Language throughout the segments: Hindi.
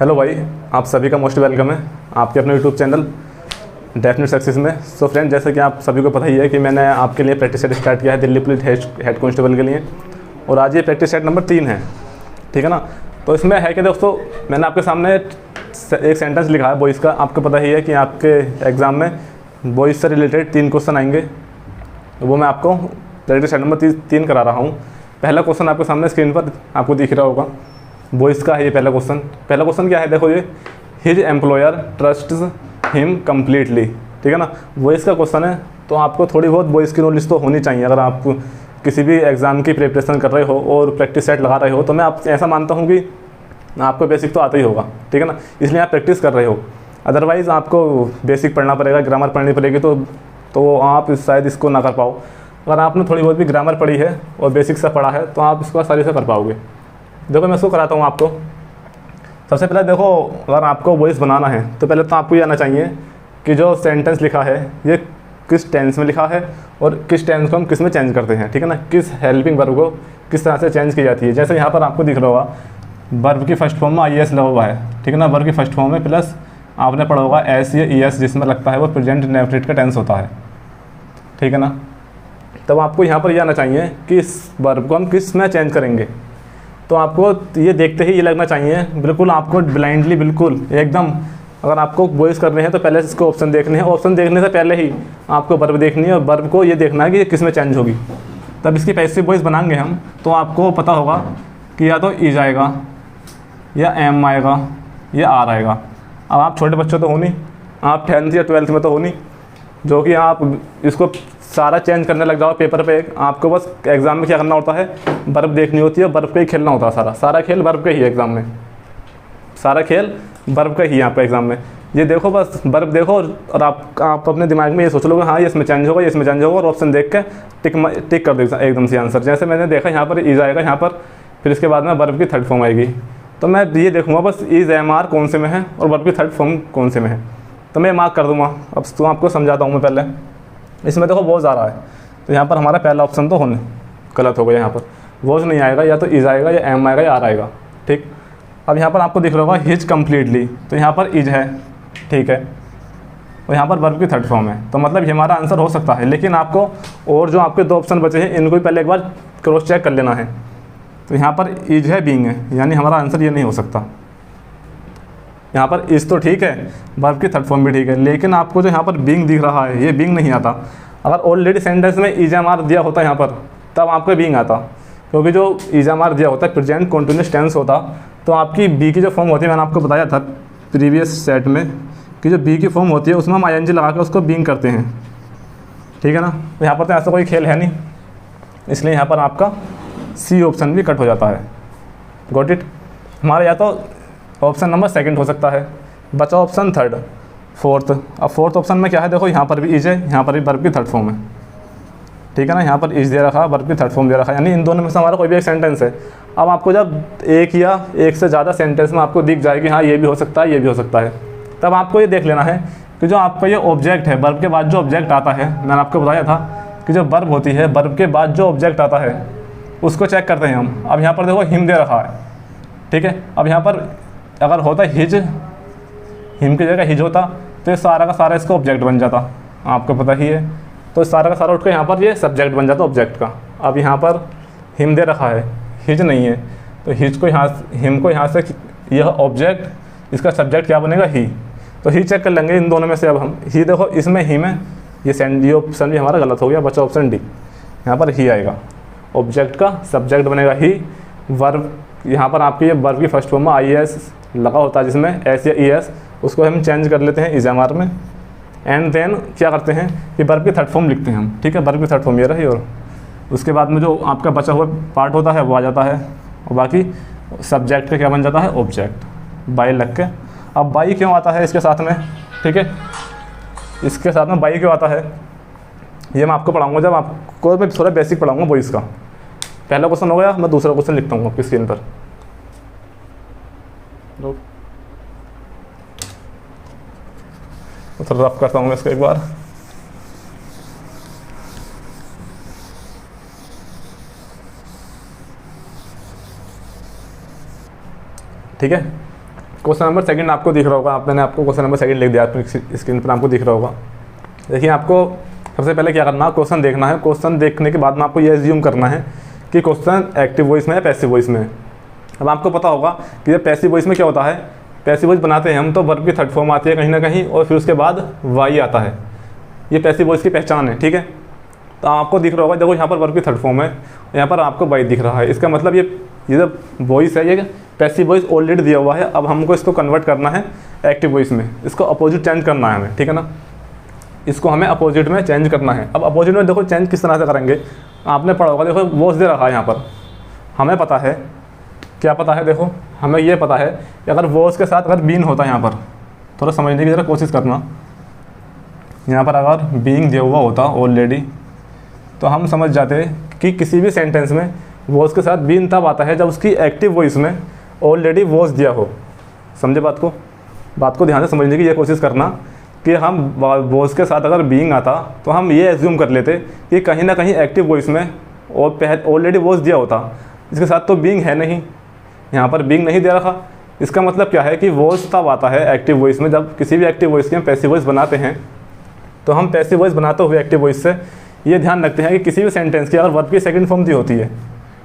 हेलो भाई, आप सभी का मोस्ट वेलकम है आपके अपने यूट्यूब चैनल डेफिनेट सक्सेस में। सो फ्रेंड, जैसे कि आप सभी को पता ही है कि मैंने आपके लिए प्रैक्टिस सेट स्टार्ट किया है दिल्ली पुलिस हेड कांस्टेबल के लिए, और आज ये प्रैक्टिस सेट नंबर 3 है। ठीक है ना। तो इसमें है कि दोस्तों, मैंने आपके सामने एक सेंटेंस लिखा है बॉयज़ का। आपको पता ही है कि आपके एग्ज़ाम में बॉयज़ से रिलेटेड 3 क्वेश्चन आएंगे, वो मैं आपको प्रैक्टिस सेट नंबर 3 करा रहा हूँ। पहला क्वेश्चन आपके सामने स्क्रीन पर आपको दिख रहा होगा, बॉयज़ का है ये पहला क्वेश्चन। पहला क्वेश्चन क्या है, देखो ये, his employer trusts him completely. ठीक है ना, बॉयज़ का क्वेश्चन है, तो आपको थोड़ी बहुत बॉयज़ की नॉलेज तो होनी चाहिए। अगर आप किसी भी एग्ज़ाम की प्रिपरेशन कर रहे हो और प्रैक्टिस सेट लगा रहे हो, तो मैं आप ऐसा मानता हूँ कि आपको बेसिक तो आता ही होगा। ठीक है ना, इसलिए आप प्रैक्टिस कर रहे हो। अदरवाइज़ आपको बेसिक पढ़ना पड़ेगा, ग्रामर पढ़नी पड़ेगी, तो आप शायद इसको ना कर पाओ। अगर आपने थोड़ी बहुत भी ग्रामर पढ़ी है और बेसिक सा पढ़ा है, तो आप इसको आसानी से कर पाओगे। देखो मैं इसको कराता हूँ आपको। सबसे पहले देखो, अगर आपको वॉइस बनाना है तो पहले तो आपको ये आना चाहिए कि जो सेंटेंस लिखा है ये किस टेंस में लिखा है और किस टेंस को हम किस में चेंज करते हैं। ठीक है ना, किस हेल्पिंग वर्ब को किस तरह से चेंज की जाती है। जैसे यहाँ पर आपको दिख रहा होगा वर्ब की फर्स्ट फॉर्म में IS लगा हुआ है। ठीक है ना, वर्ब की फर्स्ट फॉर्म में प्लस आपने पढ़ा होगा S या ES, जिसमें लगता है वो प्रेजेंट इंडेफिनिट का टेंस होता है। ठीक है ना, तब आपको यहाँ पर यह आना चाहिए कि इस वर्ब को हम किस में चेंज करेंगे। तो आपको ये देखते ही ये लगना चाहिए, बिल्कुल आपको ब्लाइंडली, बिल्कुल एकदम, अगर आपको वॉइस करने हैं तो पहले इसको ऑप्शन देखने हैं। ऑप्शन देखने से पहले ही आपको वर्ब देखनी है और वर्ब को ये देखना है कि ये किस में चेंज होगी। तब इसकी पैसिव वॉइस बनाएंगे हम, तो आपको पता होगा कि या तो इज आएगा या एम आएगा या आर आएगा। अब आप छोटे बच्चों तो हो नहीं, आप 10th या 12th में तो हो नहीं, जो कि आप इसको सारा चेंज करने लग जाओ पेपर पे। आपको बस एग्ज़ाम में क्या करना होता है, बर्फ़ देखनी होती है, बर्फ़ पे ही खेलना होता है। सारा खेल बर्फ़ का ही है एग्ज़ाम में, सारा खेल बर्फ़ का ही है यहाँ पे एग्ज़ाम में। ये देखो, बस बर्फ़ देखो और आप अपने दिमाग में ये सोच लोगे हाँ ये इसमें चेंज होगा, ये इसमें चेंज होगा, और ऑप्शन देख के टिक कर दो एकदम से आंसर। जैसे मैंने देखा यहाँ पर इज आएगा यहाँ पर, फिर इसके बाद में बर्फ़ की थर्ड फॉर्म आएगी, तो मैं ये देखूँगा बस इज MR कौन से में है और बर्फ़ की थर्ड फॉर्म कौन से में है, तो मैं मार्क कर दूँगा। अब तो आपको समझाता हूँ मैं पहले। इसमें देखो वॉज आ रहा है, तो यहाँ पर हमारा पहला ऑप्शन तो होने गलत हो गया। यहाँ पर वॉज नहीं आएगा, या तो इज आएगा या एम आएगा या आर आएगा। ठीक, अब यहाँ पर आपको दिख रहा होगा हिज कम्प्लीटली, तो यहाँ पर इज है। ठीक है, और यहाँ पर वर्ब की थर्ड फॉर्म है, तो मतलब ये हमारा आंसर हो सकता है। लेकिन आपको और जो आपके 2 ऑप्शन बचे हैं इनको भी पहले एक बार क्रॉस चेक कर लेना है। तो यहाँ पर इज है, बीइंग है, यानी हमारा आंसर ये नहीं हो सकता। यहाँ पर इस तो ठीक है, वर्ब की थर्ड फॉर्म भी ठीक है, लेकिन आपको जो यहाँ पर बीइंग दिख रहा है, ये बीइंग नहीं आता। अगर ऑलरेडी सेंटेंस में इज MR दिया होता यहाँ पर, तब आपको बीइंग आता, क्योंकि जो इज MR दिया होता है प्रेजेंट कॉन्टिन्यूस टेंस होता, तो आपकी बी की जो फॉर्म होती है, मैंने आपको बताया था प्रीवियस सेट में कि जो बी की फॉर्म होती है उसमें हम ING लगा के उसको बीइंग करते हैं। ठीक है ना, तो यहाँ पर तो ऐसा कोई खेल है नहीं, इसलिए यहाँ पर आपका C ऑप्शन भी कट हो जाता है। Got it. हमारा या तो ऑप्शन नंबर 2 हो सकता है, बचा ऑप्शन 3, 4th। अब 4th ऑप्शन में क्या है, देखो यहाँ पर भी इज है, यहाँ पर भी वर्ब की थर्ड फॉर्म है। ठीक है ना, यहाँ पर इज दे रखा, वर्ब की थर्ड फॉर्म दे रखा, यानी इन दोनों में से हमारा कोई भी एक सेंटेंस है। अब आपको जब एक या एक से ज़्यादा सेंटेंस में आपको दिख जाएगी हाँ ये भी हो सकता है, ये भी हो सकता है, तब आपको ये देख लेना है कि जो आपका ये ऑब्जेक्ट है, वर्ब के बाद जो ऑब्जेक्ट आता है, मैंने आपको बताया था कि जो वर्ब होती है, वर्ब के बाद जो ऑब्जेक्ट आता है उसको चेक करते हैं हम। अब यहाँ पर देखो हिम दे रखा है। ठीक है, अब यहाँ पर अगर होता हिज, हिम की जगह हिज होता, तो ये सारा का सारा इसका ऑब्जेक्ट बन जाता, आपको पता ही है। तो सारा का सारा उठ के यहाँ पर ये सब्जेक्ट बन जाता ऑब्जेक्ट का। अब यहाँ पर हिम दे रखा है, हिज नहीं है, तो हिज को यहाँ, हिम को यहाँ से, यह ऑब्जेक्ट, इसका सब्जेक्ट क्या बनेगा, ही। तो ही चेक कर लेंगे इन दोनों में से। अब हम ही देखो, इसमें हिम है, ये ऑप्शन भी हमारा गलत हो गया, बचा ऑप्शन डी। यहाँ पर ही आएगा, ऑब्जेक्ट का सब्जेक्ट बनेगा ही। वर्ब, यहाँ पर आपकी ये वर्ब की फर्स्ट फॉर्म में IS लगा होता है, जिसमें S या ES, उसको हम चेंज कर लेते हैं इज MR में। एंड देन क्या करते हैं कि वर्ब की थर्ड फॉर्म लिखते हैं हम। ठीक है, वर्ब की थर्ड फॉर्म ये रही, और उसके बाद में जो आपका बचा हुआ पार्ट होता है वो आ जाता है, और बाकी सब्जेक्ट का क्या बन जाता है, ऑब्जेक्ट, बाई लग के। अब बाई क्यों आता है इसके साथ में, ठीक है, इसके साथ में बाई क्यों आता है ये मैं आपको पढ़ाऊँगा, जब आपको मैं थोड़ा बेसिक पढ़ाऊँगा बॉयज़ का। पहला क्वेश्चन हो गया, मैं दूसरा क्वेश्चन लिखता हूँ आपकी स्क्रीन पर। तो रफ करता हूँ मैं इसको एक बार। ठीक है, क्वेश्चन नंबर सेकंड आपको दिख रहा होगा, मैंने आपको क्वेश्चन नंबर सेकंड लिख दिया अपनी स्क्रीन पर, आपको दिख रहा होगा। देखिए आपको सबसे पहले क्या करना है, क्वेश्चन देखना है। क्वेश्चन देखने के बाद में आपको ये एज्यूम करना है कि क्वेश्चन एक्टिव वॉइस में है पैसिव वॉइस में है। अब आपको पता होगा कि ये पैसिव वॉइस में क्या होता है, पैसिव वॉइस बनाते हैं हम तो वर्ब की थर्ड फॉर्म आती है कहीं ना कहीं और फिर उसके बाद वाई आता है। ये पैसिव वॉइस की पहचान है, ठीक है। तो आपको दिख रहा होगा, देखो यहाँ पर वर्ब की थर्ड फॉर्म है, यहाँ पर आपको वाई दिख रहा है। इसका मतलब ये जो वॉइस है ये पैसिव वॉइस ऑलरेडी दिया हुआ है। अब हमको इसको कन्वर्ट करना है एक्टिव वॉइस में, इसको अपोजिट चेंज करना है हमें, ठीक है ना। इसको हमें अपोजिट में चेंज करना है। अब अपोजिट में देखो चेंज किस तरह से करेंगे, आपने पढ़ा होगा। देखो वॉइस दे रखा है यहाँ पर, हमें पता है क्या पता है, देखो हमें ये पता है कि अगर वॉइस के साथ अगर बीन होता है, यहाँ पर थोड़ा समझने की ज़रा कोशिश करना, यहाँ पर अगर बीइंग दिया हुआ होता ऑलरेडी तो हम समझ जाते कि किसी भी सेंटेंस में वॉइस के साथ बीन तब आता है जब उसकी एक्टिव वॉइस में ऑलरेडी वॉइस दिया हो। समझे बात को ध्यान से समझने की ये कोशिश करना कि हम वॉइस के साथ अगर बीइंग आता तो हम ये एज्यूम कर लेते कि कहीं ना कहीं एक्टिव वॉइस में और ऑलरेडी वॉइस दिया होता, इसके साथ तो बीइंग है नहीं, यहाँ पर बीइंग नहीं दे रखा। इसका मतलब क्या है कि वॉइस तब आता है एक्टिव वॉइस में जब किसी भी एक्टिव वॉइस की हम पैसिव वॉइस बनाते हैं। तो हम पैसिव वॉइस बनाते हुए एक्टिव वॉइस से ये ध्यान रखते हैं कि किसी भी सेंटेंस की अगर वर्ब की सेकंड फॉर्म दी होती है,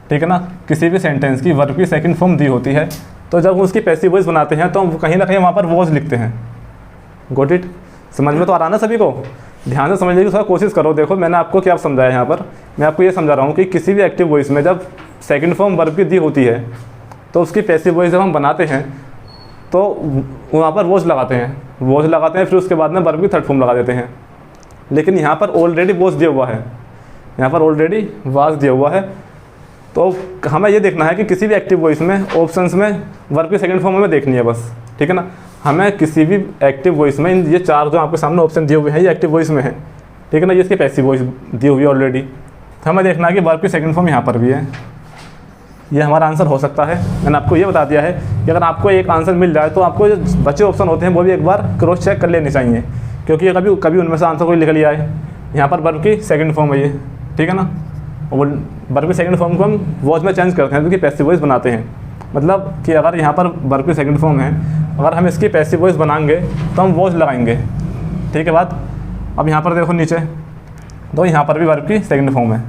ठीक है ना, किसी भी सेंटेंस की वर्ब की सेकंड फॉर्म दी होती है तो जब उसकी पैसिव वॉइस बनाते हैं तो हम कहीं ना कहीं वहाँ पर वॉइस लिखते हैं। Got it? समझ में तो आ रहा ना सभी को? ध्यान से समझने की थोड़ा कोशिश करो। देखो मैंने आपको क्या समझाया यहाँ पर, मैं आपको ये समझा रहा हूँ कि किसी भी एक्टिव वॉइस में जब सेकंड फॉर्म वर्ब की दी होती है तो उसकी पैसिव वॉइस जब हम बनाते हैं तो वहाँ पर वॉइस लगाते हैं, फिर उसके बाद में वर्ब की थर्ड फॉर्म लगा देते हैं। लेकिन यहाँ पर ऑलरेडी वॉइस दिया हुआ है, यहाँ पर ऑलरेडी वाज दिया हुआ है। तो हमें ये देखना है कि किसी भी एक्टिव वॉइस में ऑप्शंस में वर्ब की सेकंड फॉर्म हमें देखनी है बस, ठीक है ना। हमें किसी भी एक्टिव वॉइस में ये चार जो आपके सामने ऑप्शन दिए हुए हैं ये एक्टिव वॉइस में है, ठीक है ना। ये इसकी पैसिव वॉइस दी हुई है ऑलरेडी। तो हमें देखना है कि वर्ब की सेकंड फॉर्म यहाँ पर भी है। ये हमारा आंसर हो सकता है। मैंने आपको ये बता दिया है कि अगर आपको एक आंसर मिल जाए तो आपको जो बचे ऑप्शन होते हैं वो भी एक बार क्रॉस चेक कर लेने चाहिए, क्योंकि कभी कभी उनमें से आंसर कोई निकल आए। यहाँ पर वर्ब की सेकंड फॉर्म है ये, ठीक है ना। और वर्ब की सेकंड फॉर्म को हम वॉइस में चेंज करते हैं क्योंकि पैसिव वॉइस बनाते हैं। मतलब कि अगर यहाँ पर वर्ब की सेकंड फॉर्म है, अगर हम इसकी पैसिव वॉइस बनाएंगे तो हम वॉइस लगाएंगे, ठीक है बात। अब यहाँ पर देखो नीचे तो यहाँ पर भी वर्ब की सेकंड फॉर्म है,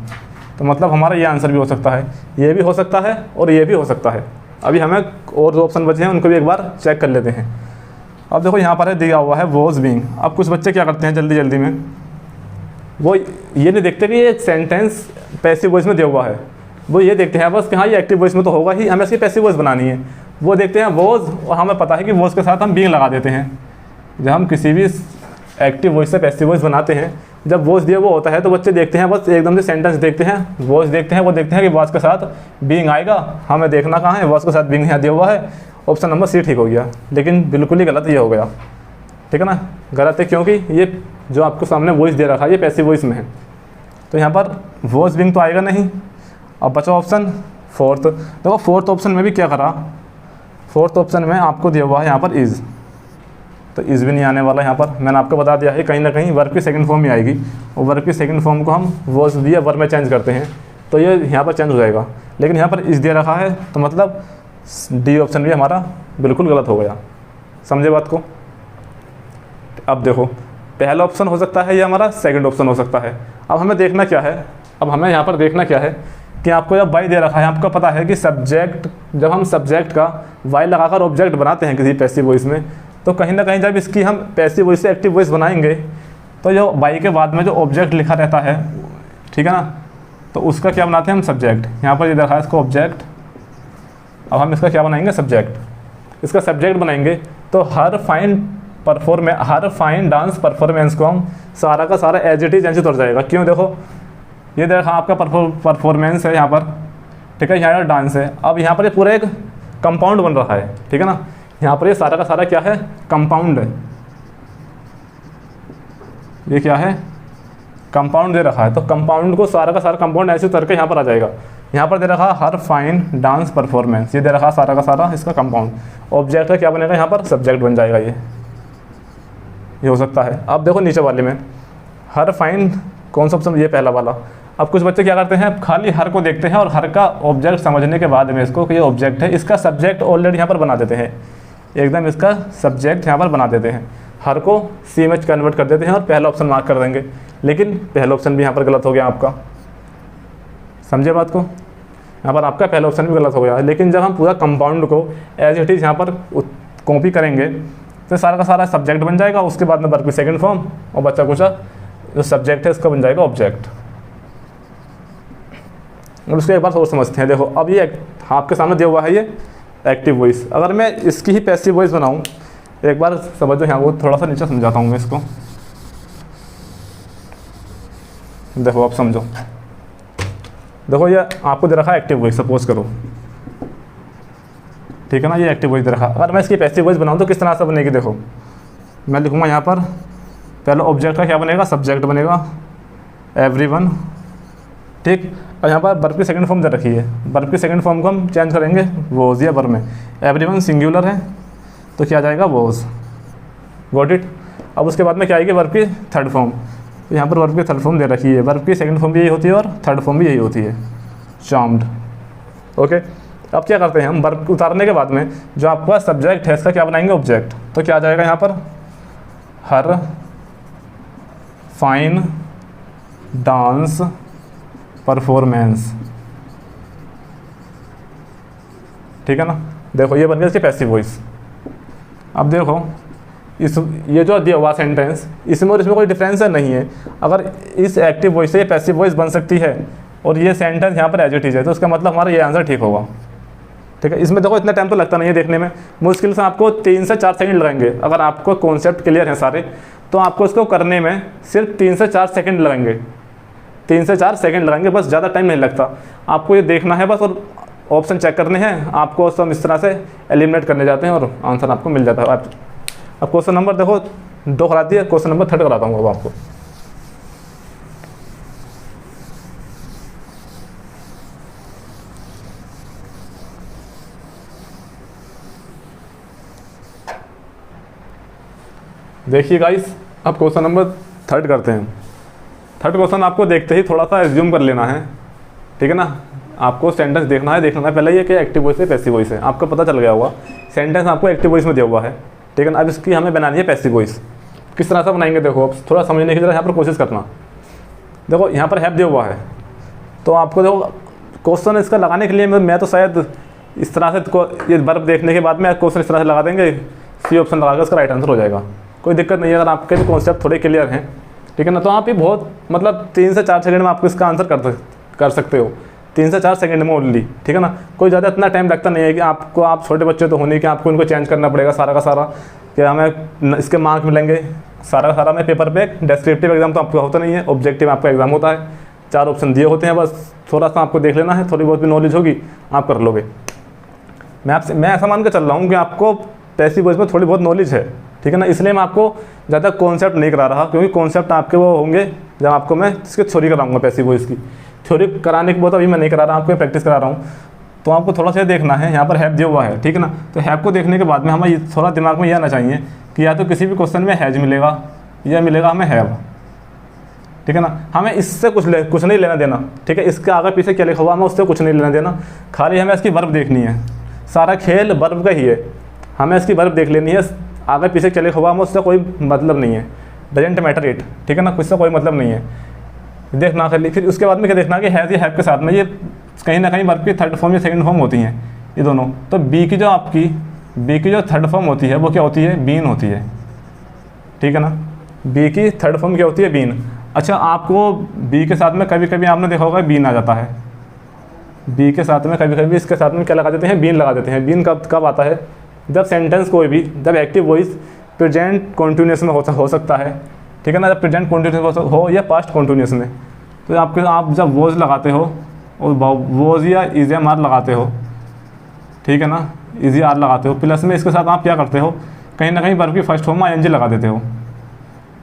तो मतलब हमारा ये आंसर भी हो सकता है, ये भी हो सकता है और ये भी हो सकता है। अभी हमें और जो ऑप्शन बचे हैं उनको भी एक बार चेक कर लेते हैं। अब देखो यहाँ पर है दिया हुआ है वॉज बीइंग। अब कुछ बच्चे क्या करते हैं जल्दी जल्दी में, वो ये नहीं देखते कि ये सेंटेंस पैसिव वॉइस में दिया हुआ है, वो ये देखते हैं बस कि हाँ ये एक्टिव वॉइस में तो होगा ही, हमें इसकी पैसिव वॉइस बनानी है। वो देखते हैं वॉज और हमें पता है कि वॉज के साथ हम बीइंग लगा देते हैं। जब हम किसी भी एक्टिव वॉइस से पैसिव वॉइस बनाते हैं, जब वॉइस दिया हुआ होता है तो बच्चे देखते हैं बस एकदम से सेंटेंस देखते हैं, वॉइस देखते हैं, वो देखते हैं कि वॉइस के साथ बीइंग आएगा, हमें देखना कहाँ है, वॉइस के साथ बीइंग यहाँ दिया हुआ है। ऑप्शन नंबर सी ठीक हो गया, लेकिन बिल्कुल ही गलत ये हो गया, ठीक है ना। गलत है क्योंकि ये जो आपको सामने वॉइस दे रखा है ये पैसिव वॉइस में है, तो यहाँ पर वॉइस बीइंग तो आएगा नहीं। अब बचा ऑप्शन फोर्थ। देखो फोर्थ ऑप्शन में भी क्या करा, फोर्थ ऑप्शन में आपको दिया हुआ है यहाँ पर इज़, तो इज़ भी नहीं आने वाला। यहाँ पर मैंने आपको बता दिया है कहीं ना कहीं वर्ब की सेकंड फॉर्म ही आएगी, और वर्ब की सेकंड फॉर्म को हम वॉइस दिया वर्ब में चेंज करते हैं तो ये यहाँ पर चेंज हो जाएगा। लेकिन यहाँ पर इज़ दे रखा है तो मतलब डी ऑप्शन भी हमारा बिल्कुल गलत हो गया। समझे बात को? अब देखो पहला ऑप्शन हो सकता है या हमारा सेकंड ऑप्शन हो सकता है। अब हमें देखना क्या है, अब हमें यहाँ पर देखना क्या है कि आपको जब वाई दे रखा है, आपको पता है कि सब्जेक्ट, जब हम सब्जेक्ट का वाई लगाकर ऑब्जेक्ट बनाते हैं किसी पैसिव वॉइस में, तो कहीं ना कहीं जब इसकी हम पैसिव वॉइस से एक्टिव वॉइस बनाएंगे तो जो वाई के बाद में जो ऑब्जेक्ट लिखा रहता है, ठीक है ना, तो उसका क्या बनाते हैं हम सब्जेक्ट। यहाँ पर ये देखा है इसको ऑब्जेक्ट, अब हम इसका क्या बनाएंगे सब्जेक्ट। इसका सब्जेक्ट बनाएंगे तो हर फाइन डांस परफॉर्मेंस को हम सारा का सारा एज इट इज ऐसे उतर जाएगा। क्यों? देखो ये देखा आपका परफॉर्मेंस है यहाँ पर, ठीक है, यहाँ डांस है। अब यहाँ पर ये पूरा एक कंपाउंड बन रहा है, ठीक है ना। यहाँ पर ये सारा का सारा क्या है, कंपाउंड है। ये क्या है, कंपाउंड दे रखा है, तो कंपाउंड को सारा का सारा कंपाउंड ऐसे उतर के यहाँ पर आ जाएगा। यहाँ पर दे रखा हर फाइन डांस परफॉर्मेंस, ये दे रखा सारा का सारा इसका कंपाउंड। ऑब्जेक्ट का क्या बनेगा, यहाँ पर सब्जेक्ट बन जाएगा। ये हो सकता है। अब देखो नीचे वाले में हर फाइन, कौन सा ऑप्शन, ये पहला वाला। अब कुछ बच्चे क्या करते हैं, खाली हर को देखते हैं और हर का ऑब्जेक्ट समझने के बाद में इसको कि ये ऑब्जेक्ट है, इसका सब्जेक्ट ऑलरेडी यहाँ पर बना देते हैं। एकदम इसका सब्जेक्ट यहाँ पर बना देते हैं, हर को सी में कन्वर्ट कर देते हैं और पहला ऑप्शन मार्क कर देंगे। लेकिन पहला ऑप्शन भी यहाँ पर गलत हो गया आपका, समझे बात को, यहाँ पर आपका पहला ऑप्शन भी गलत हो गया। लेकिन जब हम पूरा कंपाउंड को एज इट इज़ यहाँ पर कॉपी करेंगे तो सारा का सारा सब्जेक्ट बन जाएगा, उसके बाद में वर्ब की सेकंड फॉर्म और बच्चा कुछ जो सब्जेक्ट है उसका बन जाएगा ऑब्जेक्ट। और उसको एक बार और समझते हैं। देखो अब ये आपके सामने दिया हुआ है ये एक्टिव वॉइस, अगर मैं इसकी ही पैसिव वॉइस बनाऊँ, एक बार समझो यहाँ वो थोड़ा सा नीचे समझाता हूँ मैं इसको। देखो आप समझो, देखो ये आपको दे रखा है एक्टिव वॉइस, सपोज करो, ठीक है ना, ये एक्टिव वॉइस दे रखा। अगर मैं इसकी पैसिव वॉइस बनाऊँ तो किस तरह से बनेगी, देखो मैं लिखूँगा यहाँ पर पहले ऑब्जेक्ट का क्या बनेगा, सब्जेक्ट बनेगा एवरीवन, ठीक। और यहाँ पर वर्ब की सेकंड फॉर्म दे रखी है, वर्ब की सेकंड फॉर्म को हम चेंज करेंगे वॉज या वर्ब में, एवरीवन सिंगुलर है तो क्या आ जाएगा वॉज, गॉट इट। अब उसके बाद में क्या आएगी वर्ब की थर्ड फॉर्म, यहाँ पर वर्ब की थर्ड फॉर्म दे रखी है, वर्ब की सेकंड फॉर्म भी यही होती है और थर्ड फॉर्म भी यही होती है, चार्म्ड, ओके। अब क्या करते हैं हम, वर्ब उतारने के बाद में जो आपका सब्जेक्ट है इसका क्या बनाएंगे ऑब्जेक्ट, तो क्या आ जाएगा यहाँ पर हर फाइन डांस परफॉर्मेंस, ठीक है ना। देखो ये बन गया इसकी पैसिव वॉइस। अब देखो इस ये जो दिया हुआ सेंटेंस, इसमें और इसमें कोई डिफरेंस है नहीं है। अगर इस एक्टिव वॉइस से ये पैसिव वॉइस बन सकती है और ये सेंटेंस यहाँ पर एज इट इज है, तो उसका मतलब हमारा ये आंसर ठीक होगा, ठीक है। इसमें देखो इतना टाइम तो लगता नहीं है देखने में, मुश्किल से आपको 3 से 4 सेकंड लगेंगे। अगर आपको कॉन्सेप्ट क्लियर है सारे तो आपको इसको करने में सिर्फ 3 से 4 सेकंड लगेंगे, 3 से 4 सेकंड लगेंगे, बस ज़्यादा टाइम नहीं लगता। आपको ये देखना है बस और ऑप्शन चेक करने हैं, आपको सब इस तरह से एलिमिनेट करने जाते हैं और आंसर आपको मिल जाता है। अब क्वेश्चन नंबर देखो 2 करा दिया, क्वेश्चन नंबर 3 कराता हूँ अब आपको। देखिए गाइस, अब क्वेश्चन नंबर 3 करते हैं। 3 क्वेश्चन आपको देखते ही थोड़ा सा एज्यूम कर लेना है, ठीक है ना। आपको सेंटेंस देखना है पहले ये कि एक्टिव वॉइस है पैसिव वॉइस है, आपको पता चल गया होगा। सेंटेंस आपको एक्टिव वॉइस में दिया हुआ है, ठीक है ना। अब इसकी हमें बनानी है पैसिव वॉइस। किस तरह से बनाएंगे देखो, अब थोड़ा समझने की तरह यहाँ पर कोशिश करना। देखो यहाँ पर हैव दिया हुआ है, तो आपको देखो क्वेश्चन इसका लगाने के लिए मैं तो शायद इस तरह से ये वर्ब देखने के बाद में क्वेश्चन इस तरह से लगा देंगे, सी ऑप्शन लगा कर उसका राइट आंसर हो जाएगा, कोई दिक्कत नहीं है। अगर आपके भी कॉन्सेप्ट थोड़े क्लियर हैं, ठीक है ना, तो आप भी बहुत मतलब 3 से 4 सेकंड में आपको इसका आंसर कर सकते हो, 3 से 4 सेकंड में ओनली, ठीक है ना। कोई ज़्यादा इतना टाइम लगता नहीं है कि आप छोटे बच्चे तो होने कि आपको इनको चेंज करना पड़ेगा सारा का सारा, कि हमें इसके मार्क मिलेंगे सारा का सारा। में पेपर पे डेस्क्रिप्टिव एग्जाम तो आपका होता नहीं है, ऑब्जेक्टिव आपका एग्जाम होता है, 4 ऑप्शन दिए होते हैं, बस थोड़ा सा आपको देख लेना है, थोड़ी बहुत भी नॉलेज होगी आप कर लोगे। मैं ऐसा मान के चल रहा हूँ कि आपको पैसिव वॉइस में थोड़ी बहुत नॉलेज है, ठीक है ना, इसलिए मैं आपको ज़्यादा कॉन्सेप्ट नहीं करा रहा, क्योंकि कॉन्सेप्ट आपके वो होंगे जब आपको मैं इसकी थ्योरी कराऊंगा। पैसिव वॉइस की थ्योरी कराने के बाद अभी मैं नहीं करा रहा, आपको प्रैक्टिस करा रहा हूँ, तो आपको थोड़ा सा देखना है। यहाँ पर हैव दिया हुआ है, ठीक है ना, तो हैव को देखने के बाद में हमें थोड़ा दिमाग में यह आना चाहिए कि या तो किसी भी क्वेश्चन में हैज मिलेगा या मिलेगा हमें हैव, ठीक है ना। हमें इससे कुछ नहीं लेना देना, ठीक है, इसके आगे पीछे क्या लिखा हुआ हमें उससे कुछ नहीं लेना देना, खाली हमें इसकी वर्ब देखनी है। सारा खेल वर्ब का ही है, हमें इसकी वर्ब देख लेनी है, आगे पीछे क्या लिखा हुआ हमें उससे कोई मतलब नहीं है, डजेंट मैटर इट, ठीक है ना, कुछ से कोई मतलब नहीं है, देखना खाली। फिर उसके बाद में क्या देखना कि हैज़ या हैव के साथ में ये कहीं ना कहीं वर्ब की थर्ड फॉर्म या सेकंड फॉर्म होती हैं ये दोनों। तो बी की जो थर्ड फॉर्म होती है वो क्या होती है, बीन होती है, ठीक है ना। बी की थर्ड फॉर्म क्या होती है, बीन। अच्छा, आपको बी के साथ में कभी कभी आपने देखा होगा बीन आ जाता है, बी के साथ में कभी कभी इसके साथ में क्या लगा देते हैं, बीन लगा देते हैं। बीन कब आता है, जब सेंटेंस कोई भी, जब एक्टिव वॉइस प्रेजेंट कॉन्टिन्यूस में हो सकता है, ठीक है ना, जब प्रेजेंट कॉन्टिन्यूस हो या पास्ट कॉन्टिन्यूस में। तो आप जब वॉज लगाते हो और वॉज या इज एम आर लगाते हो, ठीक है ना, इजी आर लगाते हो, प्लस में इसके साथ आप क्या करते हो, कहीं ना कहीं वर्ब की फर्स्ट फॉर्म में आई एन जी लगा देते हो,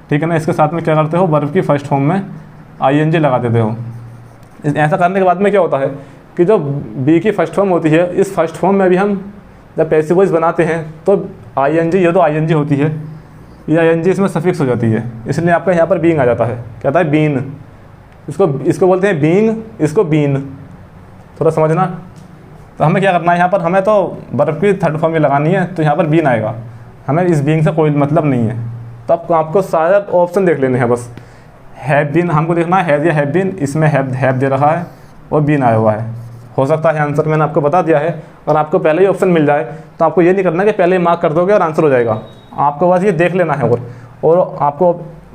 ठीक है ना। इसके साथ में क्या करते हो, वर्ब की फर्स्ट फॉर्म में आई एन जी लगा देते हो। ऐसा करने के बाद में क्या होता है कि जो बी की फर्स्ट फॉर्म होती है, इस फर्स्ट फॉर्म में भी हम जब पैसिव वॉइस बनाते हैं तो आई एन जी, ये तो आई एन जी होती है, ये आई एन जी इसमें सफिक्स हो जाती है, इसलिए आपका यहाँ पर बीइंग आ जाता है। क्या आता है, बीन। इसको बोलते हैं बीइंग, इसको बीन, थोड़ा समझना, तो हमें क्या करना है यहाँ पर, हमें तो बर्फ़ की थर्ड फॉर्म में लगानी है, तो यहाँ पर बीन आएगा, हमें इस बीन से कोई मतलब नहीं है। तो आपको सारे ऑप्शन देख लेने हैं बस। हैव बीन हमको देखना है, हैज़ या हैव बीन, इसमें हैव दे रखा है और बीन आया हुआ है। हो सकता है आंसर मैंने आपको बता दिया है, और आपको पहले ही ऑप्शन मिल जाए तो आपको ये नहीं करना कि पहले ही मार्क कर दोगे और आंसर हो जाएगा। आपको बस ये देख लेना है, और आपको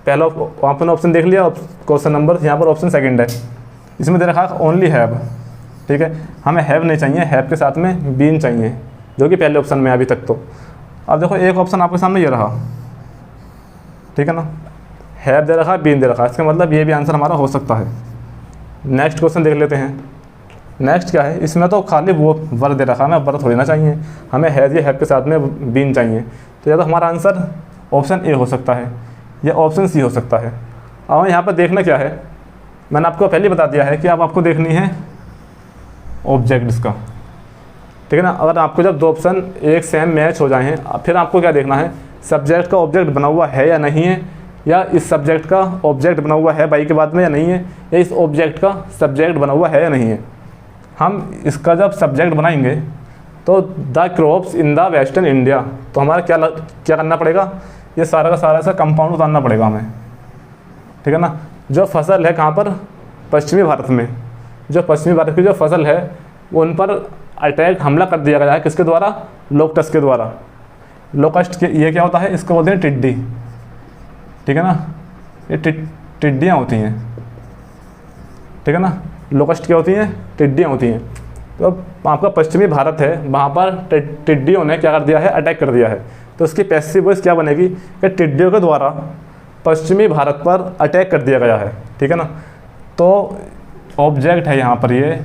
पहला आपने ऑप्शन देख लिया, क्वेश्चन नंबर यहाँ पर ऑप्शन सेकंड है, इसमें दे रखा है ओनली हैव। ठीक है, हमें हैव नहीं चाहिए, हैव के साथ में बीन चाहिए, जो कि पहले ऑप्शन में अभी तक। तो अब देखो एक ऑप्शन आपके सामने ये रहा, ठीक है ना, हैव दे रखा है, बीन दे रखा है, इसका मतलब ये भी आंसर हमारा हो सकता है। नेक्स्ट क्वेश्चन देख लेते हैं। नेक्स्ट क्या है, इसमें तो खाली वो वर दे रखा है, हमें वर थोड़ी ना चाहिए, हमें हैज़ या हैव के साथ में बीन चाहिए। तो या तो हमारा आंसर ऑप्शन ए हो सकता है या ऑप्शन सी हो सकता है। और यहाँ पर देखना क्या है, मैंने आपको पहले बता दिया है कि आपको देखनी है ऑब्जेक्ट इसका, ठीक है ना। अगर आपको जब दो ऑप्शन एक सेम मैच हो जाए हैं, फिर आपको क्या देखना है, सब्जेक्ट का ऑब्जेक्ट बना हुआ है या नहीं है, या इस सब्जेक्ट का ऑब्जेक्ट बना हुआ है बाई के बाद में या नहीं है, या इस ऑब्जेक्ट का सब्जेक्ट बना हुआ है या नहीं है। हम इसका जब सब्जेक्ट बनाएंगे तो the crops in the western India, तो हमारा क्या करना पड़ेगा, ये सारा का सारा सा कंपाउंड उतारना पड़ेगा हमें, ठीक है ना। जो फसल है कहाँ पर, पश्चिमी भारत में, जो पश्चिमी भारत की जो फसल है वो उन पर अटैक हमला कर दिया गया है, किसके द्वारा, लोकस्ट के द्वारा। लोकस्ट ये क्या होता है, इसको बोलते हैं टिड्डी, ठीक है ना, ये टिड्डियाँ होती हैं, ठीक है ना। लोकस्ट क्या होती हैं, टिड्डियाँ होती हैं। तो आपका पश्चिमी भारत है, वहाँ पर टिड्डियों ने क्या कर दिया है, अटैक कर दिया है। तो उसकी पैसिव वॉइस क्या बनेगी कि टिड्डियों के द्वारा पश्चिमी भारत पर अटैक कर दिया गया है, ठीक है ना। तो ऑब्जेक्ट है यहाँ पर ये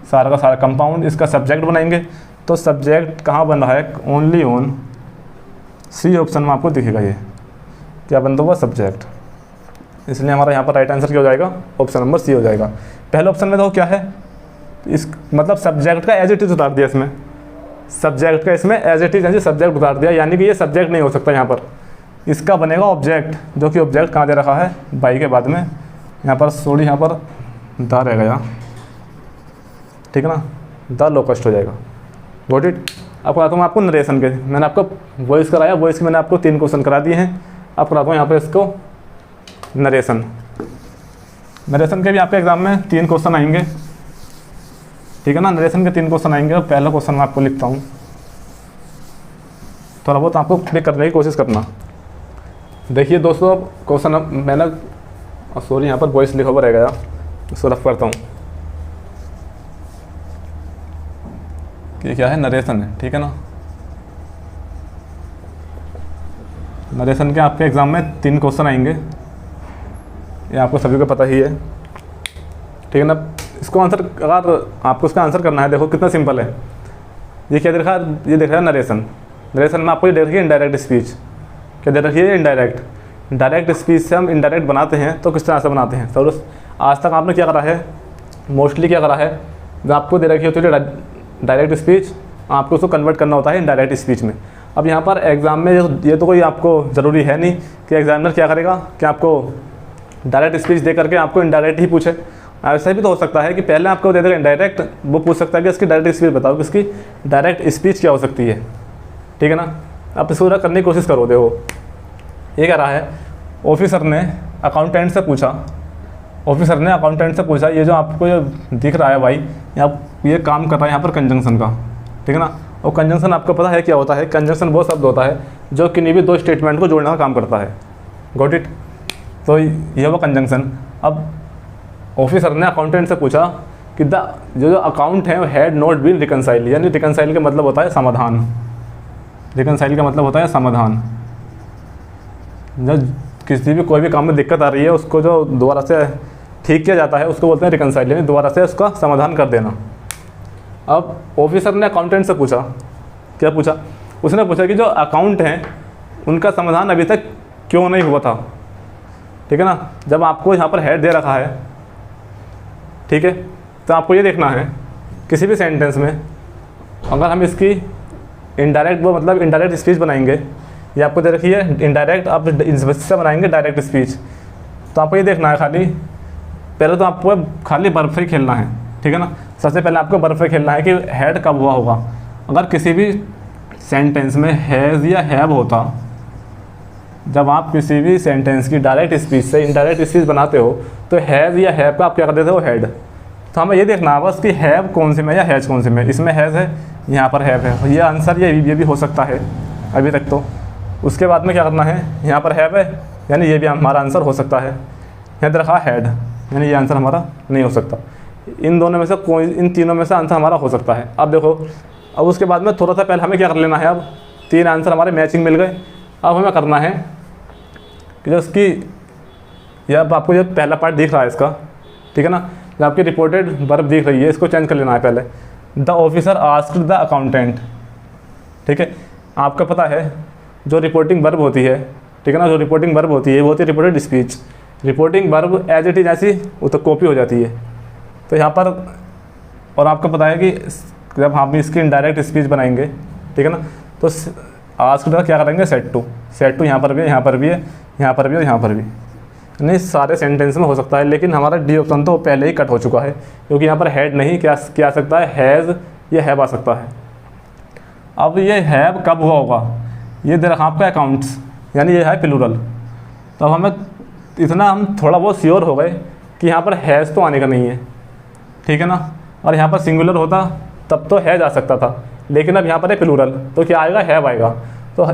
सारा का सारा कंपाउंड, इसका सब्जेक्ट बनाएंगे तो सब्जेक्ट कहाँ बन रहा है, ओनली ऑन सी ऑप्शन में आपको दिखेगा ये क्या बनता हुआ, सब्जेक्ट। इसलिए हमारा यहाँ पर राइट आंसर क्या हो जाएगा, ऑप्शन नंबर सी हो जाएगा। पहले ऑप्शन में तो क्या है, इस मतलब सब्जेक्ट का एज इट इज उतार दिया, इसमें सब्जेक्ट का इसमें एज इट इज सब्जेक्ट उतार दिया, यानी कि ये सब्जेक्ट नहीं हो सकता यहाँ पर, इसका बनेगा ऑब्जेक्ट, जो कि ऑब्जेक्ट कहाँ दे रखा है, बाई के बाद में यहाँ पर सॉरी यहाँ पर द रह गया, ठीक है ना, द लोकस्ट हो जाएगा। Got it. अब कराता हूँ आपको नरेशन के, मैंने आपको वॉइस कराया, वॉइस के मैंने आपको 3 क्वेश्चन करा दिए हैं। अब कराता हूँ यहाँ पर इसको नरेशन। नरेशन के भी आपके एग्जाम में 3 क्वेश्चन आएंगे, ठीक है ना। नरेशन के 3 क्वेश्चन आएंगे, और पहला क्वेश्चन मैं आपको लिखता हूँ, थोड़ा बहुत आपको क्लिक करने की कोशिश करना। देखिए दोस्तों, क्वेश्चन मैंने सॉरी यहाँ पर वॉइस लिखा हुआ रह गया, इसको रफ करता हूँ कि क्या है, नरेशन है, ठीक है ना। नरेशन के आपके एग्ज़ाम में 3 क्वेश्चन आएंगे, ये आपको सभी को पता ही है, ठीक है ना। इसको आंसर, अगर आपको इसका आंसर करना है, देखो कितना सिंपल है। ये क्या दे रखा है, ये देख रहा है नरेशन। नरेशन में आपको ये दे रखी है इनडायरेक्ट स्पीच, क्या दे रखी है, इनडायरेक्ट। डायरेक्ट स्पीच से हम इनडायरेक्ट बनाते हैं, तो किस तरह से बनाते हैं। तो आज तक आपने क्या करा है, मोस्टली क्या करा है, जब आपको दे रखी होती है डायरेक्ट स्पीच, आपको उसको कन्वर्ट करना होता है इनडायरेक्ट स्पीच में। अब यहाँ पर एग्ज़ाम में ये तो कोई आपको ज़रूरी है नहीं कि एग्जामिनर क्या करेगा कि आपको डायरेक्ट स्पीच दे करके आपको इनडायरेक्ट ही पूछे। ऐसा भी तो हो सकता है कि पहले आपको दे देगा इनडायरेक्ट, वो पूछ सकता है कि इसकी डायरेक्ट स्पीच बताओ, कि इसकी डायरेक्ट स्पीच क्या हो सकती है, ठीक है ना। आप इसको करने की कोशिश करो। देखो ये कह रहा है, ऑफिसर ने अकाउंटेंट से पूछा, ऑफिसर ने अकाउंटेंट से पूछा, ये जो आपको ये दिख रहा है भाई, ये काम कर रहा है यहाँ पर कंजंक्शन का, ठीक है ना। और कंजंक्शन आपको पता है क्या होता है, कंजंक्शन वो शब्द होता है जो किन्हीं भी 2 स्टेटमेंट को जोड़ने का काम करता है। Got it. तो ये वो कंजंक्शन। अब ऑफिसर ने अकाउंटेंट से पूछा कि जो अकाउंट है वो हैड नॉट बीन रिकनसाइल, यानी रिकनसाइल का मतलब होता है समाधान। रिकनसाइल का मतलब होता है समाधान। जब किसी भी कोई भी काम में दिक्कत आ रही है, उसको जो दोबारा से ठीक किया जाता है उसको बोलते हैं रिकनसाइल, यानी दोबारा से उसका समाधान कर देना। अब ऑफिसर ने अकाउंटेंट से पूछा, क्या पूछा, उसने पूछा कि जो अकाउंट हैं उनका समाधान अभी तक क्यों नहीं हुआ था, ठीक है ना। जब आपको यहाँ पर हेड दे रखा है, ठीक है, तो आपको ये देखना है किसी भी सेंटेंस में अगर हम इसकी इनडायरेक्ट वो मतलब इनडायरेक्ट स्पीच बनाएंगे, ये आपको दे रखी है इनडायरेक्ट, आप इससे बनाएंगे डायरेक्ट स्पीच। तो आपको ये देखना है खाली, पहले तो आपको खाली बर्फ ही खेलना है, ठीक है ना। सबसे पहले आपको वर्ब पे खेलना है कि हैड कब हुआ होगा। अगर किसी भी सेंटेंस में हैज़ या हैव होता, जब आप किसी भी सेंटेंस की डायरेक्ट स्पीच से इनडायरेक्ट स्पीच बनाते हो तो हैज़ या हैव का आप क्या कर देते हो, हेड। तो हमें ये देखना है बस कि हैव कौन से में या हैज़ कौन से में। इसमें हैज़ है, यहाँ पर हैव है, ये आंसर ये भी हो सकता है अभी तक तो। उसके बाद में क्या करना है, यहाँ पर हैव है यानी ये भी हमारा आंसर हो सकता है। यहाँ रखा हैड यानी ये आंसर हमारा नहीं हो सकता। इन दोनों में से कोई, इन तीनों में से आंसर हमारा हो सकता है। अब देखो, अब उसके बाद में थोड़ा सा पहले हमें क्या कर लेना है, अब 3 आंसर हमारे मैचिंग मिल गए। अब हमें करना है कि जो इसकी, या अब आपको जो पहला पार्ट दिख रहा है इसका, ठीक है ना, जो आपकी रिपोर्टेड वर्ब दिख रही है, इसको चेंज कर लेना है पहले। The officer asked the accountant, ठीक है। आपका पता है जो रिपोर्टिंग वर्ब होती है, ठीक है ना, जो रिपोर्टिंग वर्ब होती है वो होती है reported speech. Reporting verb as it is ऐसी वो तो कॉपी हो जाती है। तो यहाँ पर, और आपको पता है कि जब हम इसकी इनडायरेक्ट स्पीच बनाएंगे, ठीक है ना, तो आस्क्ड का क्या करेंगे, सेट टू यहाँ पर भी है, यहाँ पर भी है, यहाँ पर भी और यहाँ पर भी, नहीं सारे सेंटेंस में हो सकता है। लेकिन हमारा डी ऑप्शन तो पहले ही कट हो चुका है, क्योंकि यहाँ पर हेड नहीं, क्या आ सकता है, हैज़ या हैव आ सकता है। अब ये हैव कब हुआ होगा, ये दे रखा आपका अकाउंट्स, यानी ये है प्लूरल। तो अब हमें इतना, हम थोड़ा बहुत श्योर हो गए कि यहाँ पर हैज़ तो आने का नहीं है, ठीक है ना। और यहाँ पर सिंगुलर होता तब तो हैज़ आ सकता था, लेकिन अब यहाँ पर है प्लूरल, तो क्या आएगा, हैव आएगा। तो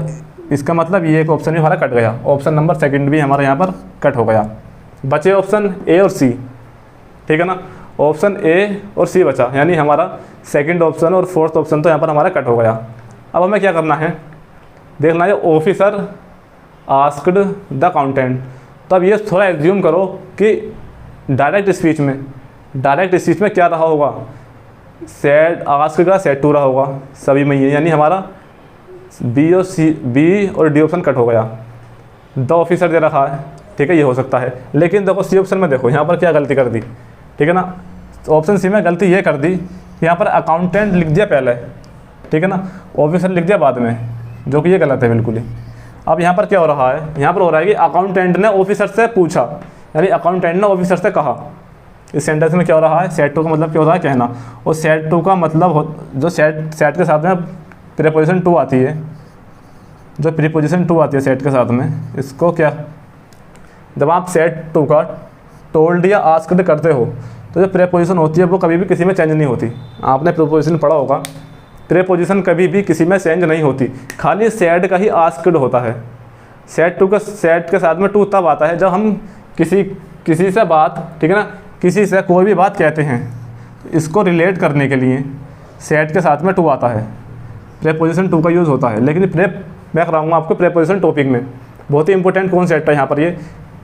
इसका मतलब ये एक ऑप्शन भी हमारा कट गया, ऑप्शन नंबर सेकंड भी हमारा यहाँ पर कट हो गया। बचे ऑप्शन ए और सी, ठीक है ना, ऑप्शन ए और सी बचा, यानी हमारा सेकंड ऑप्शन और फोर्थ ऑप्शन तो यहाँ पर हमारा कट हो गया। अब हमें क्या करना है, देखना है ऑफिसर आस्क्ड द अकाउंटेंट। तो अब ये थोड़ा एज्यूम करो कि डायरेक्ट स्पीच में क्या रहा होगा, सेड आस्क्ड का सेड टू रहा होगा सभी में ये, यानी हमारा बी और डी ऑप्शन कट हो गया। द ऑफिसर दे रखा है, ठीक है, ये हो सकता है। लेकिन देखो सी ऑप्शन में देखो यहाँ पर क्या गलती कर दी, ठीक है ना। ऑप्शन सी में गलती ये कर दी कि यहाँ पर अकाउंटेंट लिख दिया पहले, ठीक है ना, ऑफिसर लिख दिया बाद में, जो कि ये गलत है बिल्कुल ही। अब यहाँ पर क्या हो रहा है, यहाँ पर हो रहा है कि अकाउंटेंट ने ऑफिसर से पूछा, यानी अकाउंटेंट ने ऑफिसर से कहा। इस सेंटेंस में क्या हो रहा है, सेट टू का मतलब क्या होता है, कहना। और सेट टू का मतलब जो सेट के साथ में प्रीपोजिशन टू आती है, जो प्रीपोजिशन टू आती है सेट के साथ में, इसको क्या, जब आप सेट टू का टोल्ड या आस्क्ड करते हो तो जो प्रीपोजिशन होती है वो कभी भी किसी में चेंज नहीं होती। आपने प्रीपोजिशन पढ़ा होगा, प्रीपोजिशन कभी भी किसी में चेंज नहीं होती, खाली सेड का ही आस्क्ड होता है। सेट टू का सेट के साथ में टू तब आता है जब हम किसी से बात, ठीक है ना, किसी से कोई भी बात कहते हैं, इसको रिलेट करने के लिए सेट के साथ में टू आता है, प्रीपोजिशन टू का यूज़ होता है। लेकिन मैं कराऊंगा आपको प्रीपोजिशन टॉपिक में, बहुत ही इंपॉर्टेंट कौन सेट है यहाँ पर ये,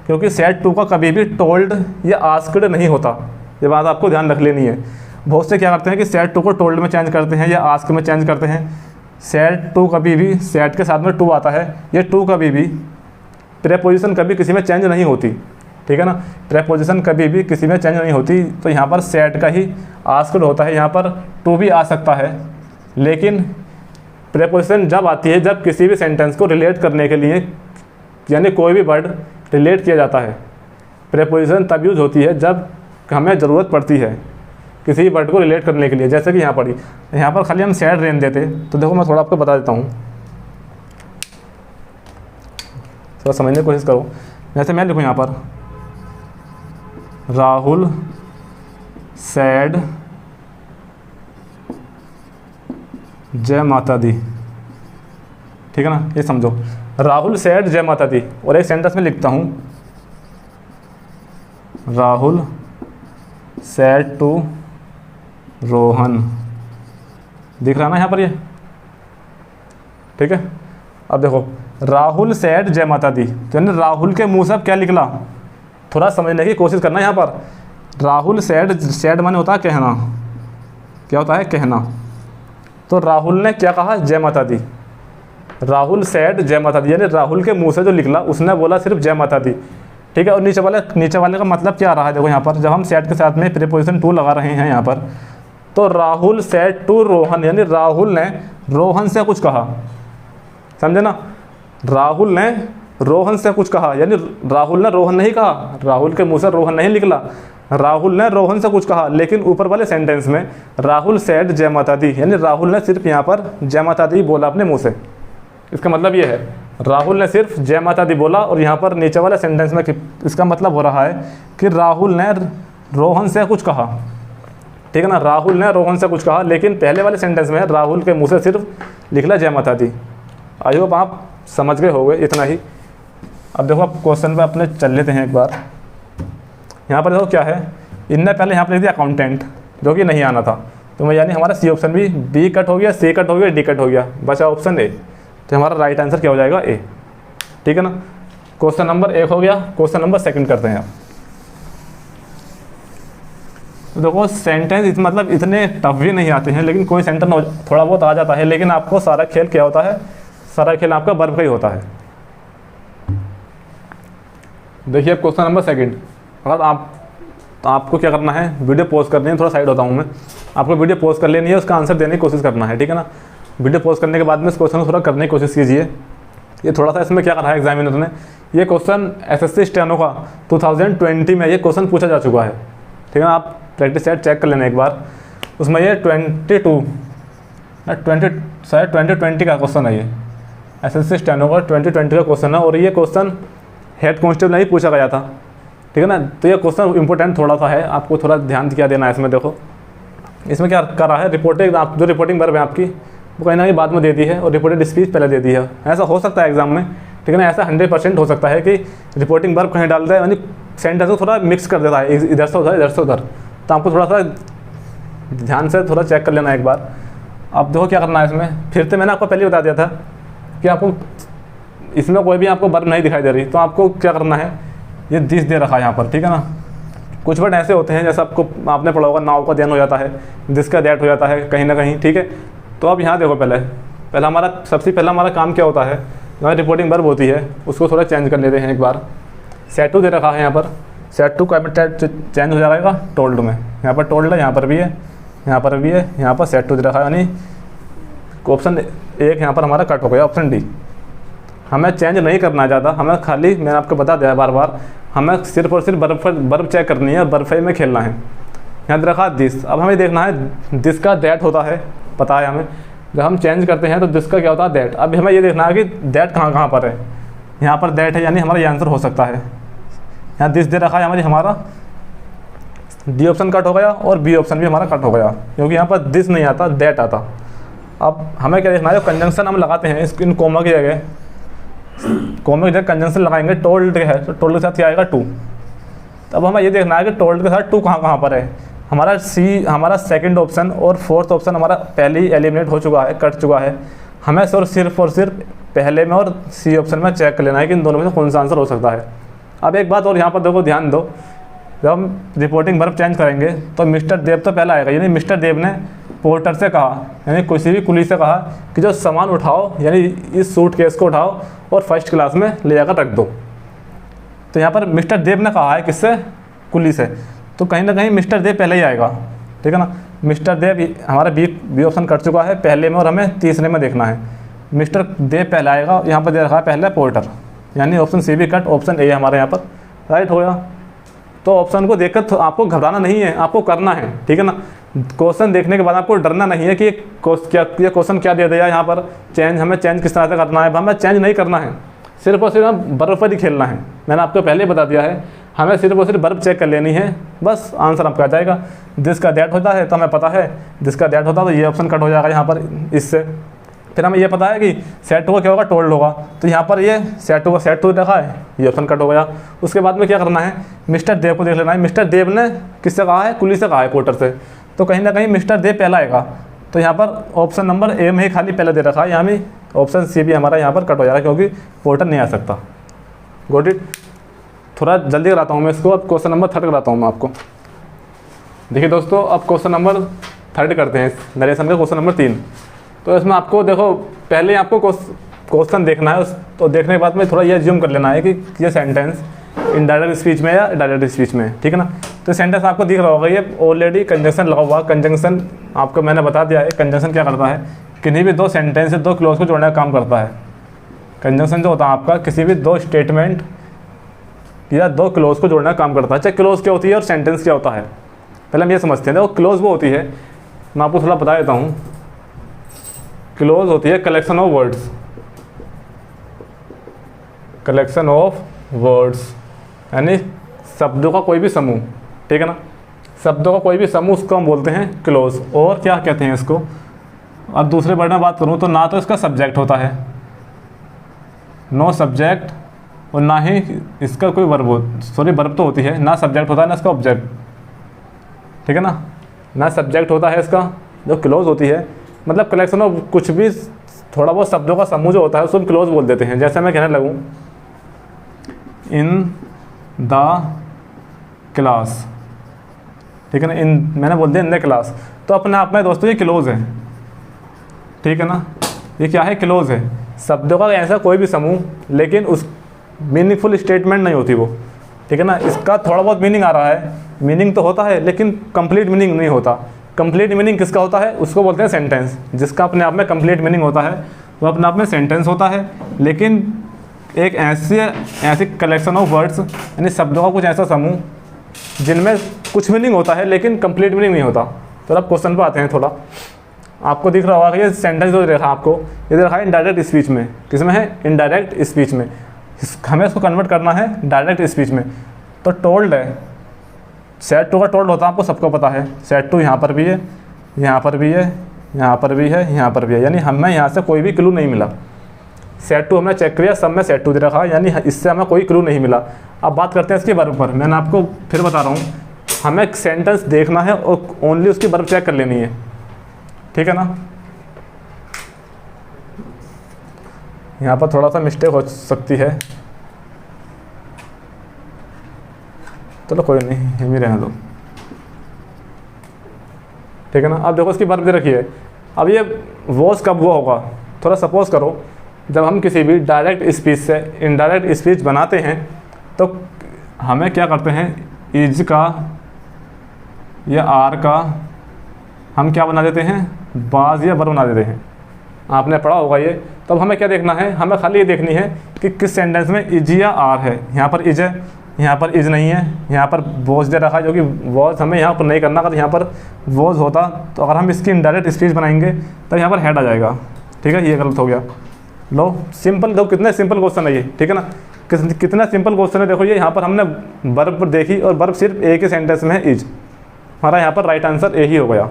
क्योंकि सेट टू का कभी भी टोल्ड या आस्क्ड नहीं होता, ये बात आपको ध्यान रख लेनी है। बहुत से क्या करते हैं कि सेट टू को टोल्ड में चेंज करते हैं या आस्क में चेंज करते हैं। सेट टू कभी भी सेट के साथ में टू आता है, ये टू कभी भी प्रीपोजिशन कभी किसी में चेंज नहीं होती, ठीक है ना, प्रीपोजिशन कभी भी किसी में चेंज नहीं होती। तो यहाँ पर सेट का ही आस्क्ड होता है, यहाँ पर टू भी आ सकता है। लेकिन प्रीपोजिशन जब आती है जब किसी भी सेंटेंस को रिलेट करने के लिए, यानी कोई भी वर्ड रिलेट किया जाता है, प्रीपोजिशन तब यूज़ होती है जब हमें ज़रूरत पड़ती है किसी वर्ड को रिलेट करने के लिए। जैसे कि यहाँ पढ़ी, यहाँ पर खाली हम सैड रेन देते, तो देखो मैं थोड़ा आपको बता देता हूँ, थोड़ा समझने की कोशिश करो। जैसे मैं लिखूँ यहाँ पर, राहुल सैड जय माता दी, ठीक है ना, ये समझो, राहुल सैड जय माता दी। और एक सेंटेंस में लिखता हूँ, राहुल सैड टू रोहन, दिख रहा ना यहाँ पर ये, ठीक है। अब देखो राहुल सैड जय माता दी, तो यानी राहुल के मुंह से क्या निकला, थोड़ा समझने की कोशिश करना। यहाँ पर राहुल सैड माने होता है कहना, क्या होता है, कहना। तो राहुल ने क्या कहा, जय माता दी, राहुल सैड जय माता दी, यानी राहुल के मुंह से जो निकला उसने बोला सिर्फ जय माता दी, ठीक है। और नीचे वाले का मतलब क्या आ रहा है, देखो यहाँ पर जब हम सैड के साथ में प्रीपोजिशन टू लगा रहे हैं यहाँ पर, तो राहुल सैड टू रोहन, यानी राहुल ने रोहन से कुछ कहा, समझे ना, राहुल ने रोहन से कुछ कहा, यानी राहुल ने रोहन नहीं कहा, राहुल के मुंह से रोहन नहीं निकला, राहुल ने रोहन से कुछ कहा, लेकिन ऊपर वाले सेंटेंस में राहुल सेड जय माता दी, यानी राहुल ने सिर्फ यहाँ पर जय माता दी बोला अपने मुंह से। इसका मतलब ये है राहुल ने सिर्फ जय माता दी बोला, और यहाँ पर नीचे वाले सेंटेंस में इसका मतलब हो रहा है कि राहुल ने रोहन से कुछ कहा, ठीक है ना, राहुल ने रोहन से कुछ कहा, लेकिन पहले वाले सेंटेंस में राहुल के मुंह से सिर्फ लिखला जय माता दी। आई होप आप समझ गए होंगे इतना ही। अब देखो आप क्वेश्चन पे अपने चल लेते हैं एक बार। यहाँ पर देखो क्या है, इनने पहले यहाँ पर लिख दिया अकाउंटेंट, जो कि नहीं आना था, तो मैं यानी हमारा सी ऑप्शन भी बी कट हो गया, सी कट हो गया, डी कट हो गया, बचा ऑप्शन ए। तो हमारा राइट आंसर क्या हो जाएगा, ए, ठीक है ना। क्वेश्चन नंबर 1 हो गया। क्वेश्चन नंबर 2 करते हैं आप। तो देखो सेंटेंस मतलब इतने टफ भी नहीं आते हैं, लेकिन कोई सेंटेंस थोड़ा बहुत आ जाता है, लेकिन आपको सारा खेल क्या होता है, सारा खेल आपका वर्ब का ही होता है। देखिए क्वेश्चन नंबर 2, अगर आपको क्या करना है, वीडियो पॉज करनी है, थोड़ा साइड होता हूँ मैं, आपको वीडियो पॉज कर लेनी है, उसका आंसर देने की कोशिश करना है, ठीक है ना। वीडियो पॉज करने के बाद में इस क्वेश्चन को थोड़ा करने की कोशिश कीजिए। ये थोड़ा सा इसमें क्या करा है एग्जामिनर ने, ये क्वेश्चन एसएससी स्टेनो का 2020 में ये क्वेश्चन पूछा जा चुका है, ठीक है ना। आप प्रैक्टिस सेट चेक कर लेना एक बार, उसमें ये 2020 का क्वेश्चन है, ये एसएससी स्टेनो का 2020 का क्वेश्चन है, और ये क्वेश्चन हेड कांस्टेबल नहीं पूछा गया था, ठीक है ना। तो ये क्वेश्चन इंपॉर्टेंट थोड़ा सा है, आपको थोड़ा ध्यान क्या देना है इसमें। देखो इसमें क्या कर रहा है, रिपोर्टिंग, आप जो रिपोर्टिंग वर्ब है आपकी वो कहीं ना कहीं बाद में देती है, और रिपोर्टेड स्पीच पहले देती है। ऐसा हो सकता है एग्जाम में, ठीक है ना, ऐसा 100% हो सकता है कि रिपोर्टिंग वर्ब कहीं डालता है, यानी सेंटेंस को थोड़ा मिक्स कर देता है, इधर से उधर, इधर से उधर। तो आपको थोड़ा सा ध्यान से थोड़ा चेक कर लेना एक बार। अब देखो क्या करना है इसमें, फिर से मैंने आपको पहले बता दिया था कि आपको इसमें कोई भी आपको वर्ब नहीं दिखाई दे रही, तो आपको क्या करना है, ये दिस दे रखा है यहाँ पर, ठीक है ना। कुछ वर्ड ऐसे होते हैं जैसे आपने पढ़ा होगा, नाउ का देन हो जाता है, दिस का दैट हो जाता है कहीं ना कहीं, ठीक है। तो अब यहाँ देखो पहले हमारा सबसे पहला हमारा काम क्या होता है, हमारी रिपोर्टिंग वर्ब होती है, उसको थोड़ा चेंज कर लेते हैं एक बार। सेट टू दे रखा है यहाँ पर, सेट टू का चेंज हो जाएगा टोल्ड में, यहाँ पर टोल्ड है, यहाँ पर भी है, यहाँ पर भी है, यहाँ पर सेट टू दे रखा है, यानी ऑप्शन 1 यहाँ पर हमारा कट हो गया, ऑप्शन डी। हमें चेंज नहीं करना ज़्यादा, हमें खाली मैंने आपको बता दिया बार बार, हमें सिर्फ और सिर्फ वर्ब चेक करनी है, वर्ब में खेलना है। यहाँ रखा दिस, अब हमें देखना है दिस का दैट होता है, पता है हमें, जब हम चेंज करते हैं तो दिस का क्या होता है, दैट। अब हमें ये देखना है कि दैट कहाँ पर है, यहाँ पर दैट है, यानी हमारा ये आंसर हो सकता है। यहाँ दिस दे रखा है, हमारा डी ऑप्शन कट हो गया, और बी ऑप्शन भी हमारा कट हो गया, क्योंकि यहाँ पर दिस नहीं आता, दैट आता। अब हमें क्या देखना है, कंजंक्शन हम लगाते हैं इन कोमा की जगह, कोमा की जगह कंजंक्शन लगाएंगे, टोल्ड है तो टोल्ड के साथ क्या आएगा, टू। तब हमें ये देखना है कि टोल्ड के साथ टू कहाँ पर है। हमारा सी, हमारा सेकंड ऑप्शन और फोर्थ ऑप्शन हमारा पहले ही एलिमिनेट हो चुका है, कट चुका है। हमें सिर्फ और सिर्फ पहले में और सी ऑप्शन में चेक कर लेना है कि इन दोनों में से कौन सा आंसर हो सकता है। अब एक बात और यहाँ पर देखो, ध्यान दो, जब हम रिपोर्टिंग वर्ब चेंज करेंगे तो मिस्टर देव तो पहला आएगा, यानी मिस्टर देव ने पोर्टर से कहा, यानी किसी भी कुली से कहा कि जो सामान उठाओ, यानी इस सूटकेस को उठाओ और फर्स्ट क्लास में ले जाकर रख दो। तो यहाँ पर मिस्टर देव ने कहा है किससे, कुली से, तो कहीं ना कहीं मिस्टर देव पहले ही आएगा, ठीक है ना। मिस्टर देव हमारा बी ऑप्शन कट चुका है पहले में, और हमें तीसरे में देखना है, मिस्टर देव पहला आएगा। यहाँ पर दे रखा है पहले पोर्टर, यानी ऑप्शन सी भी कट, ऑप्शन ए हमारे यहाँ पर राइट हो गया। तो ऑप्शन को देखकर तो आपको घबराना नहीं है, आपको करना है, ठीक है ना। क्वेश्चन देखने के बाद आपको डरना नहीं है कि ये क्वेश्चन क्या दे दिया यहाँ पर, हमें चेंज किस तरह से करना है। हमें चेंज नहीं करना है, सिर्फ और सिर्फ हम वर्ब पर ही खेलना है। मैंने आपको पहले बता दिया है, हमें सिर्फ और सिर्फ वर्ब चेक कर लेनी है, बस आंसर आपका आ जाएगा। दिस का दैट होता है तो हमें पता है, दिस का दैट होता है तो ये ऑप्शन कट हो जाएगा यहाँ पर इससे। फिर हमें ये पता है कि सेट टू का क्या होगा, टोल्ड होगा, तो यहाँ पर ये सेट टू रखा है, ये ऑप्शन कट हो गया। उसके बाद में क्या करना है, मिस्टर देव को देख लेना है। मिस्टर देव ने किससे कहा है, कुली से कहा है, पोर्टर से, तो कहीं ना कहीं मिस्टर देव पहला आएगा। तो यहाँ पर ऑप्शन नंबर ए में ही खाली पहले दे रखा है, यहाँ भी ऑप्शन सी भी हमारा यहाँ पर कट हो जाएगा, क्योंकि पोर्टर नहीं आ सकता। Got it. थोड़ा जल्दी कराता हूँ मैं इसको, अब क्वेश्चन नंबर 3 कराता हूँ मैं आपको। देखिए दोस्तों, अब क्वेश्चन नंबर 3 करते हैं, नरेशन का क्वेश्चन नंबर 3। तो इसमें आपको देखो, पहले आपको क्वेश्चन देखना है, तो देखने के बाद में थोड़ा ये ज्यूम कर लेना है कि ये सेंटेंस इनडायरेक्ट स्पीच में या डायरेक्ट स्पीच में, ठीक है ना। तो सेंटेंस आपको दिख रहा होगा, ये ऑलरेडी कंजंक्शन लगा हुआ। कंजंक्शन आपको मैंने बता दिया है, कंजंक्शन क्या करता है, किन्हीं भी दो सेंटेंस से दो क्लॉज को जोड़ने का काम करता है। कंजंक्शन जो होता है आपका, किसी भी दो स्टेटमेंट या दो क्लोज को जोड़ने का काम करता है। चाहे क्लोज क्या होती है और सेंटेंस क्या होता है, पहले हम ये समझते हैं। देखो क्लोज वो होती है, मैं आपको थोड़ा बता देता हूँ। क्लोज होती है collection of words, collection of words यानी शब्दों का कोई भी समूह, ठीक है ना, शब्दों का कोई भी समूह, उसको हम बोलते हैं क्लोज। और क्या कहते हैं इसको, अब दूसरे वर्ड में बात करूँ तो ना तो इसका सब्जेक्ट होता है, नो सब्जेक्ट, और ना ही इसका कोई वर्ब वर्ब तो होती है, ना सब्जेक्ट होता है ना इसका ऑब्जेक्ट, ठीक है ना सब्जेक्ट होता है इसका जो क्लोज होती है। मतलब कलेक्शन ऑफ कुछ भी थोड़ा बहुत शब्दों का समूह जो होता है उसको हम क्लोज बोल देते हैं। जैसे मैं कहने लगूँ इन द क्लास, ठीक है ना, इन मैंने बोल दिया इन द क्लास, तो अपने आप में दोस्तों ये क्लोज है, ठीक है ना, ये क्या है, क्लोज है। शब्दों का ऐसा कोई भी समूह, लेकिन उस मीनिंगफुल स्टेटमेंट नहीं होती वो, ठीक है ना। इसका थोड़ा बहुत मीनिंग आ रहा है, मीनिंग तो होता है लेकिन कंप्लीट मीनिंग नहीं होता। कंप्लीट मीनिंग किसका होता है, उसको बोलते हैं सेंटेंस। जिसका अपने आप में कंप्लीट मीनिंग होता है वो अपने आप में सेंटेंस होता है। लेकिन एक ऐसी कलेक्शन ऑफ वर्ड्स यानी शब्दों का कुछ ऐसा समूह जिनमें कुछ मीनिंग होता है लेकिन कंप्लीट मीनिंग नहीं होता। तो अब क्वेश्चन पर आते हैं। थोड़ा आपको दिख रहा होगा कि ये सेंटेंस जो देखा आपको, ये देखा है इनडायरेक्ट स्पीच में, किसमें है, इनडायरेक्ट स्पीच में। हमें इसको कन्वर्ट करना है डायरेक्ट स्पीच में। तो टोल्ड है, सेट टू का टोल्ड होता है, आपको सबको पता है। सेट टू यहाँ पर भी है, यहाँ पर भी है, यहाँ पर भी है, यहाँ पर भी है, यानी हमें यहाँ से कोई भी क्लू नहीं मिला। सेट टू हमने चेक किया, सब में सेट टू दे रखा है, यानी इससे हमें कोई क्लू नहीं मिला। अब बात करते हैं इसके वर्ब पर। मैंने आपको फिर बता रहा हूँ, हमें एक सेंटेंस देखना है और ओनली उसकी वर्ब चेक कर लेनी है, ठीक है ना। यहाँ पर थोड़ा सा मिस्टेक हो सकती है, चलो कोई नहीं, यहीं रहने दो, ठीक है ना। अब देखो इसकी वर्ब दे रखी है। अब ये वॉज कब हुआ होगा, थोड़ा सपोज करो जब हम किसी भी डायरेक्ट स्पीच से इनडायरेक्ट स्पीच बनाते हैं तो हमें क्या करते हैं, इज का या आर का हम क्या बना देते हैं, बाज या वर्ब बना देते हैं। आपने पढ़ा होगा ये। तो अब हमें क्या देखना है, हमें खाली ये देखनी है कि किस सेंटेंस में इज या आर है। यहाँ पर इज है, यहाँ पर इज नहीं है, यहाँ पर वॉज दे रखा है, जो कि वॉज हमें यहाँ पर नहीं करना। अगर यहाँ पर वॉज होता तो अगर हम इसकी इनडायरेक्ट स्पीच बनाएंगे तब यहाँ पर हेड आ जाएगा, ठीक है। ये गलत हो गया। लो सिंपल, देखो कितना सिंपल क्वेश्चन है ये, ठीक है ना। कितना सिंपल क्वेश्चन है। देखो ये यहाँ पर हमने वर्ब देखी और वर्ब सिर्फ एक ही सेंटेंस में है, इज। हमारा यहाँ पर राइट आंसर ए ही हो गया,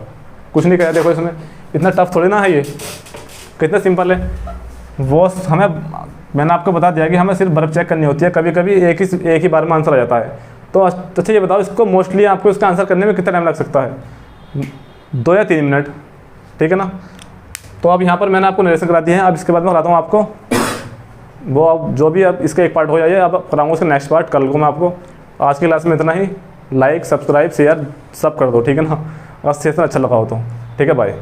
कुछ नहीं कहा। देखो इसमें इतना टफ थोड़ी ना है ये, कितना सिंपल है। वो हमें, मैंने आपको बता दिया कि हमें सिर्फ वर्ब चेक करनी होती है। कभी कभी एक ही बार में आंसर आ जाता है। तो अच्छा ये बताओ, इसको मोस्टली आपको इसका आंसर करने में कितना टाइम लग सकता है, 2 या 3 मिनट, ठीक है ना। तो अब यहाँ पर मैंने आपको नरेशन करा दिया है। अब इसके बाद मैं कराता हूँ आपको वो, अब जो भी अब इसका एक पार्ट हो जाए, अब कराऊंगा उसका नेक्स्ट पार्ट कल को मैं आपको। आज की क्लास में इतना ही। लाइक, सब्सक्राइब, शेयर सब कर दो, ठीक है ना। और सेशन अच्छा लगा हो तो, ठीक है, बाय।